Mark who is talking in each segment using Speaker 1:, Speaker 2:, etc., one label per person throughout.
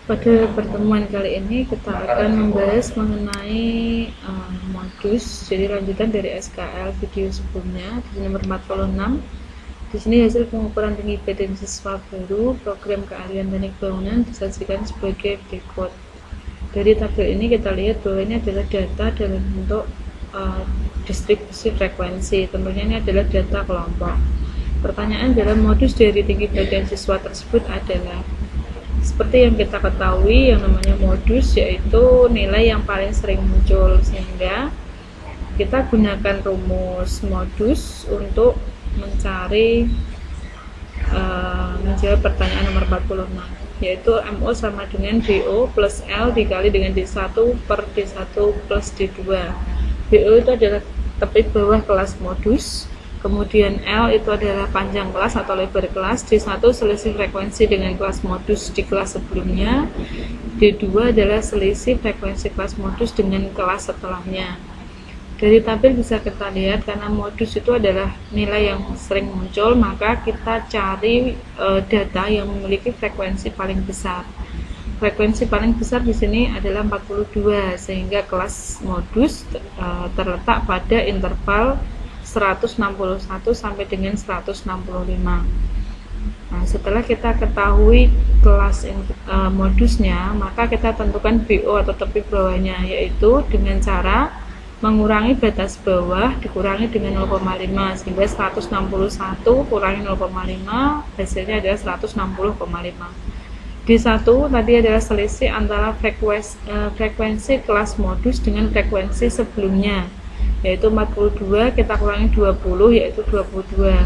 Speaker 1: Pada pertemuan kali ini kita akan membahas mengenai modus, jadi lanjutan dari SKL video sebelumnya di nomor 46. Di sini hasil pengukuran tinggi badan siswa baru program keahlian teknik bangunan disajikan sebagai berikut. Dari tabel ini kita lihat bahwa ini adalah data dalam bentuk distribusi frekuensi. Tentunya ini adalah data kelompok. Pertanyaan dalam modus dari tinggi badan siswa tersebut adalah, seperti yang kita ketahui, yang namanya modus yaitu nilai yang paling sering muncul, sehingga kita gunakan rumus modus untuk mencari menjawab pertanyaan nomor 46, yaitu MO sama dengan DO plus L dikali dengan D1 per D1 plus D2. DO itu adalah tepi bawah kelas modus, kemudian L itu adalah panjang kelas atau lebar kelas, D1 selisih frekuensi dengan kelas modus di kelas sebelumnya, D2 adalah selisih frekuensi kelas modus dengan kelas setelahnya. Dari tabel bisa kita lihat, karena modus itu adalah nilai yang sering muncul, maka kita cari data yang memiliki frekuensi paling besar. Frekuensi paling besar di sini adalah 42, sehingga kelas modus terletak pada interval 161 sampai dengan 165. Nah, setelah kita ketahui kelas modusnya, maka kita tentukan BO atau tepi bawahnya, yaitu dengan cara mengurangi batas bawah dikurangi dengan 0,5, sehingga 161 kurangi 0,5 hasilnya adalah 160,5. D1 tadi adalah selisih antara frekuensi kelas modus dengan frekuensi sebelumnya, yaitu 42 kita kurangi 20 yaitu 22.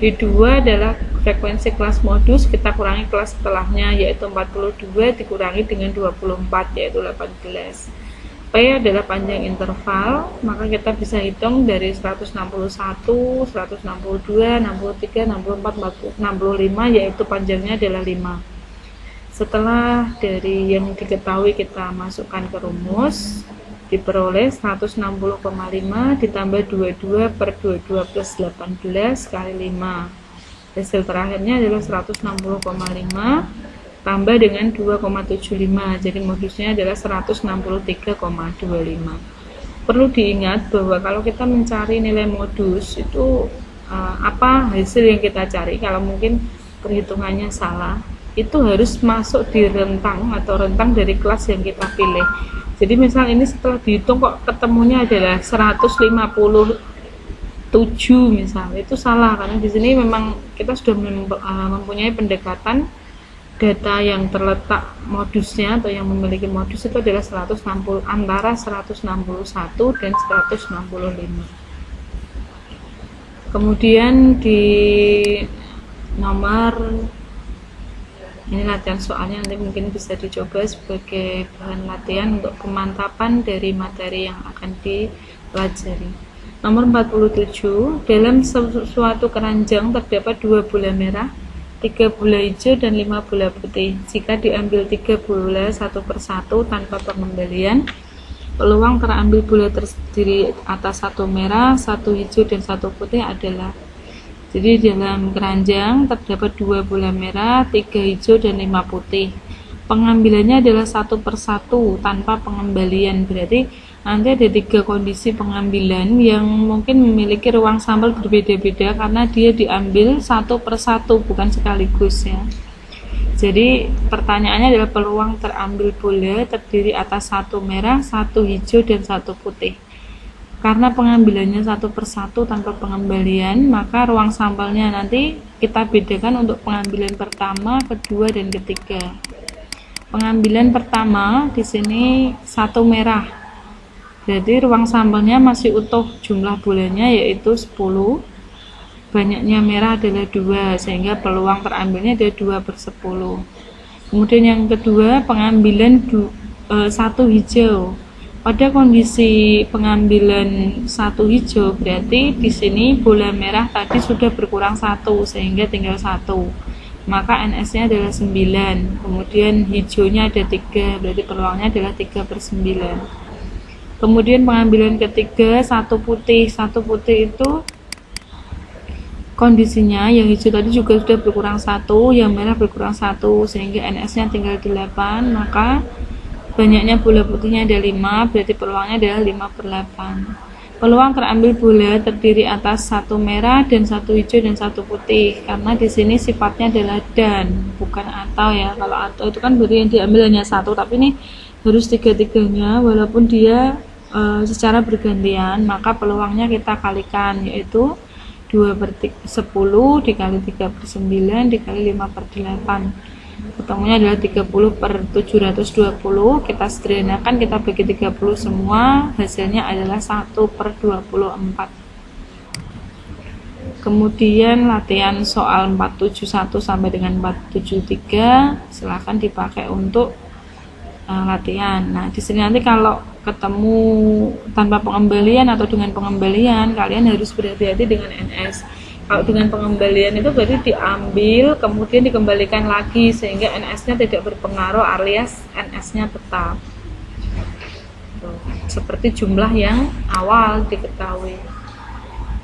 Speaker 1: D2 adalah frekuensi kelas modus kita kurangi kelas setelahnya, yaitu 42 dikurangi dengan 24 yaitu 18. P adalah panjang interval, maka kita bisa hitung dari 161, 162, 63, 64, 65, yaitu panjangnya adalah 5. Setelah dari yang diketahui kita masukkan ke rumus, diperoleh 160,5 ditambah 22 per 22 plus 18 kali 5. Hasil terakhirnya adalah 160,5 tambah dengan 2,75, jadi modusnya adalah 163,25. Perlu diingat bahwa kalau kita mencari nilai modus itu apa hasil yang kita cari, kalau mungkin perhitungannya salah, itu harus masuk di rentang atau rentang dari kelas yang kita pilih. Jadi misal ini setelah dihitung kok ketemunya adalah 157 misal, itu salah, karena di sini memang kita sudah mempunyai pendekatan data yang terletak modusnya atau yang memiliki modus itu adalah 160, antara 161 dan 165. Kemudian di nomor ini latihan soalnya, nanti mungkin bisa dicoba sebagai bahan latihan untuk pemantapan dari materi yang akan dipelajari. Nomor 47, dalam suatu keranjang terdapat 2 bola merah, 3 bola hijau dan 5 bola putih. Jika diambil 3 bola satu persatu tanpa pengembalian, peluang terambil bola terdiri atas 1 merah, 1 hijau dan 1 putih adalah. Jadi dalam keranjang terdapat 2 bola merah, 3 hijau dan 5 putih. Pengambilannya adalah satu persatu tanpa pengembalian. Berarti nanti ada 3 kondisi pengambilan yang mungkin memiliki ruang sampel berbeda-beda karena dia diambil satu persatu bukan sekaligus ya. Jadi pertanyaannya adalah peluang terambil bola terdiri atas 1 merah, 1 hijau dan 1 putih. Karena pengambilannya satu persatu tanpa pengembalian, maka ruang sampelnya nanti kita bedakan untuk pengambilan pertama, kedua dan ketiga. Pengambilan pertama di sini 1 merah. Jadi ruang sampelnya masih utuh, jumlah bolanya yaitu 10. Banyaknya merah adalah 2, sehingga peluang terambilnya ada 2 per 10. Kemudian yang kedua, pengambilan 1 hijau. Pada kondisi pengambilan 1 hijau, berarti di sini bola merah tadi sudah berkurang 1, sehingga tinggal 1. Maka NS-nya adalah 9. Kemudian hijaunya ada 3, berarti peluangnya adalah 3 per 9. Kemudian pengambilan ketiga 1 putih. 1 putih itu kondisinya yang hijau tadi juga sudah berkurang 1, yang merah berkurang 1, sehingga NS nya tinggal 8, maka banyaknya bola putihnya ada 5, berarti peluangnya adalah 5/8. Peluang terambil bola terdiri atas 1 merah dan 1 hijau dan 1 putih, karena di sini sifatnya adalah dan bukan atau ya. Kalau atau itu kan berarti yang diambil hanya 1, tapi ini harus 3-3-nya walaupun dia secara bergantian, maka peluangnya kita kalikan, yaitu 2/10 dikali 3/9 dikali 5/8, ketemunya adalah 30/720. Kita sederhanakan, kita bagi 30 semua, hasilnya adalah 1/24. Kemudian latihan soal 471 sampai dengan 473 silahkan dipakai untuk latihan. Nah, di sini nanti kalau ketemu tanpa pengembalian atau dengan pengembalian, kalian harus berhati-hati dengan NS. Kalau dengan pengembalian itu berarti diambil kemudian dikembalikan lagi, sehingga NS-nya tidak berpengaruh alias NS-nya tetap. Seperti jumlah yang awal diketahui.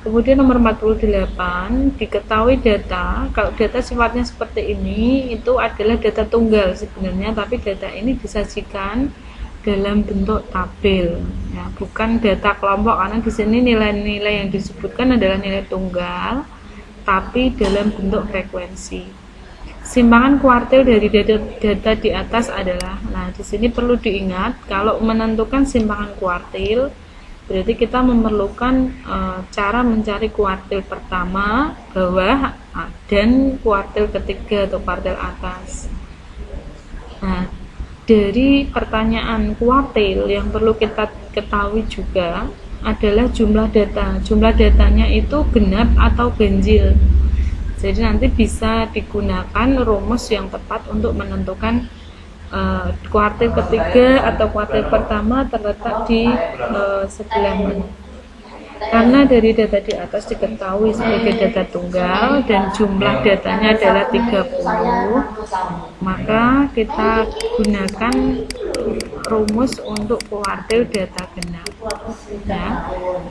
Speaker 1: Kemudian nomor 48, diketahui data. Kalau data sifatnya seperti ini, itu adalah data tunggal sebenarnya, tapi data ini disajikan dalam bentuk tabel, ya, bukan data kelompok, karena di sini nilai-nilai yang disebutkan adalah nilai tunggal, tapi dalam bentuk frekuensi. Simpangan kuartil dari data di atas adalah, nah di sini perlu diingat, kalau menentukan simpangan kuartil, berarti kita memerlukan cara mencari kuartil pertama, bawah, dan kuartil ketiga atau kuartil atas. Nah, dari pertanyaan kuartil yang perlu kita ketahui juga adalah jumlah data. Jumlah datanya itu genap atau ganjil. Jadi nanti bisa digunakan rumus yang tepat untuk menentukan kuartil ketiga atau kuartil pertama terletak di sebelah mana. Karena dari data di atas diketahui sebagai data tunggal dan jumlah datanya adalah 30, maka kita gunakan rumus untuk kuartil data genap. Ya.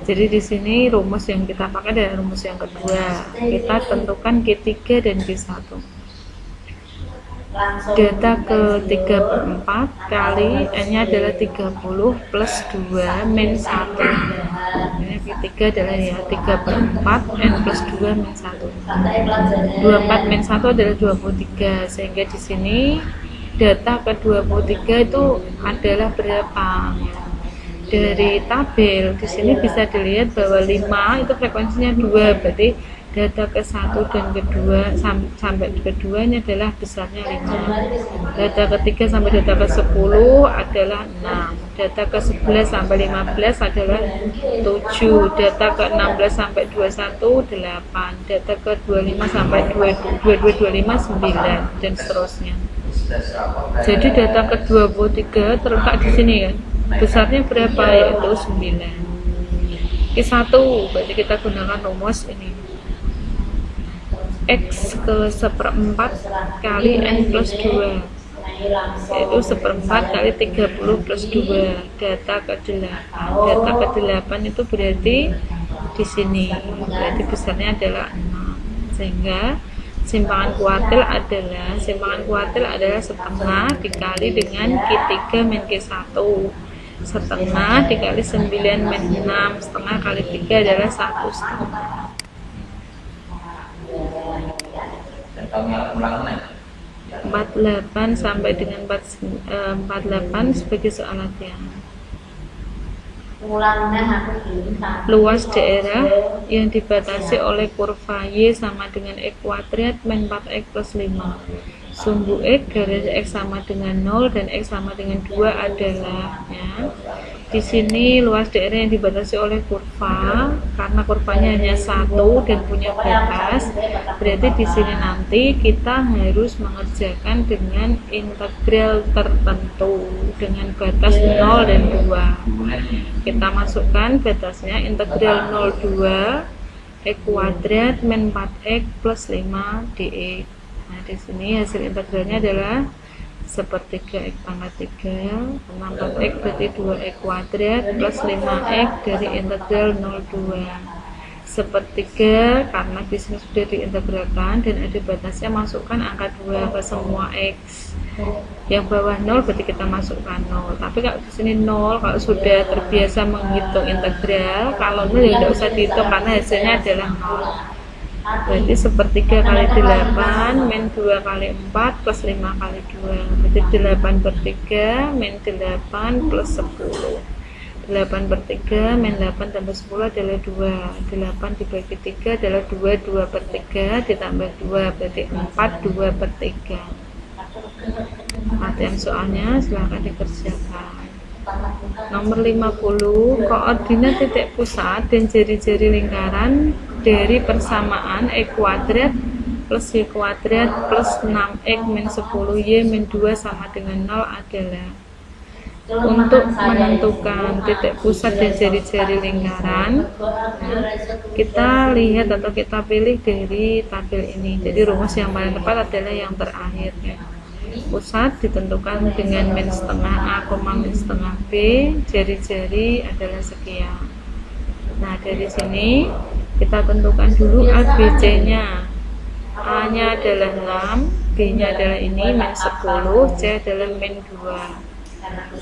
Speaker 1: Jadi di sini rumus yang kita pakai adalah rumus yang kedua. Kita tentukan Q3 dan Q1. Data ke-3/4 kali N-nya adalah 30 plus 2 min 1. Ini Q3 adalah ya 3/4 N plus 2 min 1. 24 min 1 adalah 23, sehingga di sini data ke-23 itu adalah berapa? Dari tabel di sini bisa dilihat bahwa 5 itu frekuensinya 2, berarti data ke-1 dan ke-2 sampai ke-2 ini adalah besarnya 5. Data ke-3 sampai data ke-10 adalah 6. Data ke-11 sampai 15 adalah 7. Data ke-16 sampai 21 8. Data ke-25 sampai 22 25 9 dan seterusnya. Jadi data ke-23 terletak di sini kan. Besarnya berapa? Yaitu 9. Q1 berarti kita gunakan rumus ini. X ke-1/4 kali N plus 2, yaitu 1/4 kali 30 plus 2. Data ke-8. Data ke-8 itu berarti di sini. Berarti besarnya adalah 6. Sehingga simpangan kuartil adalah setengah dikali dengan Q3 min Q1. Setengah dikali 9 min 6. Setengah kali 3 adalah 1/2. 48 sampai dengan 48 sebagai soal latihan. Luas daerah yang dibatasi oleh kurva Y sama dengan X kuadrat min 4X plus 5. Sumbu X garis X sama dengan 0 dan X sama dengan 2 adalah, ya. Di sini luas daerah yang dibatasi oleh kurva, karena kurvanya hanya 1 dan punya batas, berarti di sini nanti kita harus mengerjakan dengan integral tertentu dengan batas 0 dan 2. Kita masukkan batasnya integral 0,2 X kuadrat min 4X plus 5 dx. Nah, di sini hasil integralnya adalah sepertiga X pangkat 3, 4X berarti 2X kuadrat plus 5X dari integral 0,2. sepertiga karena di sini sudah diintegralkan dan ada batasnya, masukkan angka 2 ke semua X. Yang bawah 0 berarti kita masukkan 0, tapi kalau di sini 0, kalau sudah terbiasa menghitung integral, kalau 0 ya tidak usah dihitung karena hasilnya adalah 0. Berarti sepertiga kali 8 min 2 kali 4 plus 5 kali 2, berarti 8 per 3 min 8 plus 10. 8 per 3 min 8 tambah 10 adalah 2. 8 dibagi 3 adalah 2. 2 per 3 ditambah 2 berarti 4. 2 per 3. Latihan soalnya silahkan dikerjakan. Nomor 50, koordinat titik pusat dan jari-jari lingkaran dari persamaan x kuadrat plus y kuadrat plus 6x min 10y min 2 sama dengan 0 adalah. Untuk menentukan titik pusat dan jari-jari lingkaran, kita lihat atau kita pilih dari tabel ini. Jadi rumus yang paling tepat adalah yang terakhir ya. Pusat ditentukan dengan min setengah A, min setengah B, jari-jari adalah sekian. Nah dari sini kita tentukan dulu ABC nya. A nya adalah 6, B nya adalah ini min 10, C adalah min 2.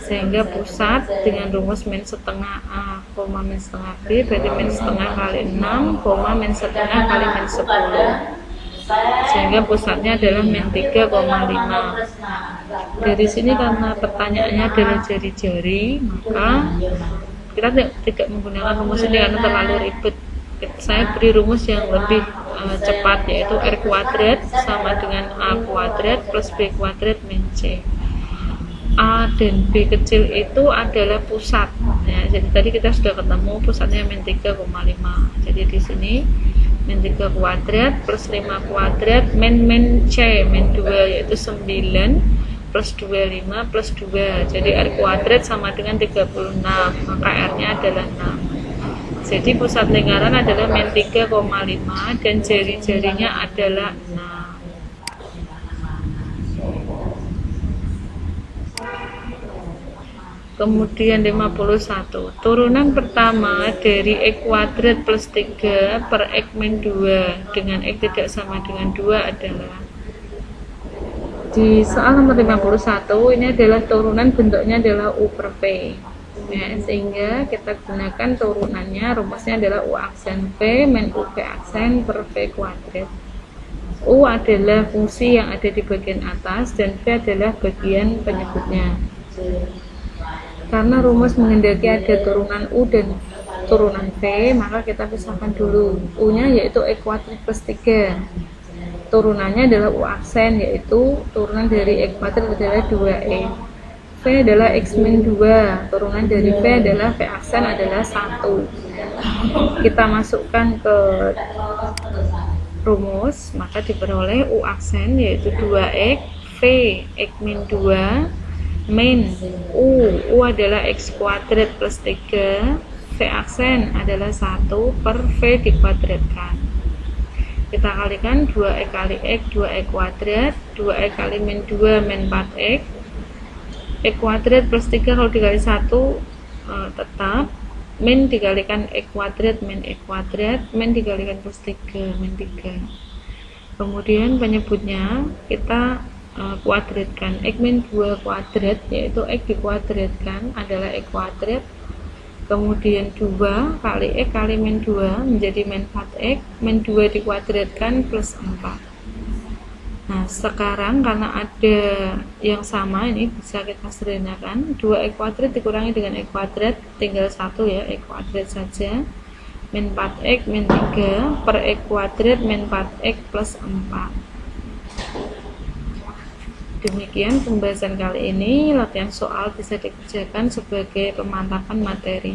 Speaker 1: Sehingga pusat dengan rumus min setengah A, min setengah B berarti min setengah kali 6, min setengah kali min 10. Sehingga pusatnya adalah min 3,5. Dari sini karena pertanyaannya adalah jari-jari, maka kita tidak menggunakan rumus ini karena terlalu ribet. Saya beri rumus yang lebih cepat, yaitu R kuadrat sama dengan A kuadrat plus B kuadrat min C. A dan B kecil itu adalah pusat ya, jadi tadi kita sudah ketemu pusatnya min 3,5. Jadi di sini min 3 kuadrat plus 5 kuadrat min C min 2 yaitu 9 plus 25 plus 2, jadi R kuadrat sama dengan 36, maka R nya adalah 6. Jadi pusat lingkaran adalah min 3,5 dan jari-jarinya adalah 6. Kemudian 51, turunan pertama dari x kuadrat plus 3 per x min 2 dengan x tidak sama dengan 2 adalah. Di soal nomor 51 ini adalah turunan, bentuknya adalah U per P ya, sehingga kita gunakan turunannya, rumusnya adalah U aksen P min U P aksen per P kuadrat. U adalah fungsi yang ada di bagian atas dan P adalah bagian penyebutnya. Karena rumus menghendaki ada turunan U dan turunan V, maka kita pisahkan dulu. U nya yaitu X kuadrat plus 3, turunannya adalah U aksen, yaitu turunan dari X kuadrat adalah 2E. V adalah X min 2, turunan dari V adalah V aksen adalah 1. Kita masukkan ke rumus, maka diperoleh U aksen yaitu 2X, V X min 2 min U adalah X kuadrat plus 3, V aksen adalah 1 per V dikuadratkan. Kita kalikan 2X kali X, 2X kuadrat, 2X kali min 2 min 4X, X kuadrat plus 3 kalau dikali 1 tetap, min dikalikan X kuadrat min X kuadrat, min dikalikan plus 3 min 3. Kemudian penyebutnya kita kuadratkan, X min 2 kuadrat yaitu X dikuadratkan adalah X kuadrat, kemudian 2 kali X kali min 2 menjadi min 4X, min 2 dikuadratkan plus 4. Nah sekarang karena ada yang sama, ini bisa kita sederhanakan, 2X kuadrat dikurangi dengan X kuadrat tinggal 1 ya, X kuadrat saja, min 4X min 3 per X kuadrat min 4X plus 4. Demikian pembahasan kali ini. Latihan soal bisa dikerjakan sebagai pemantapan materi.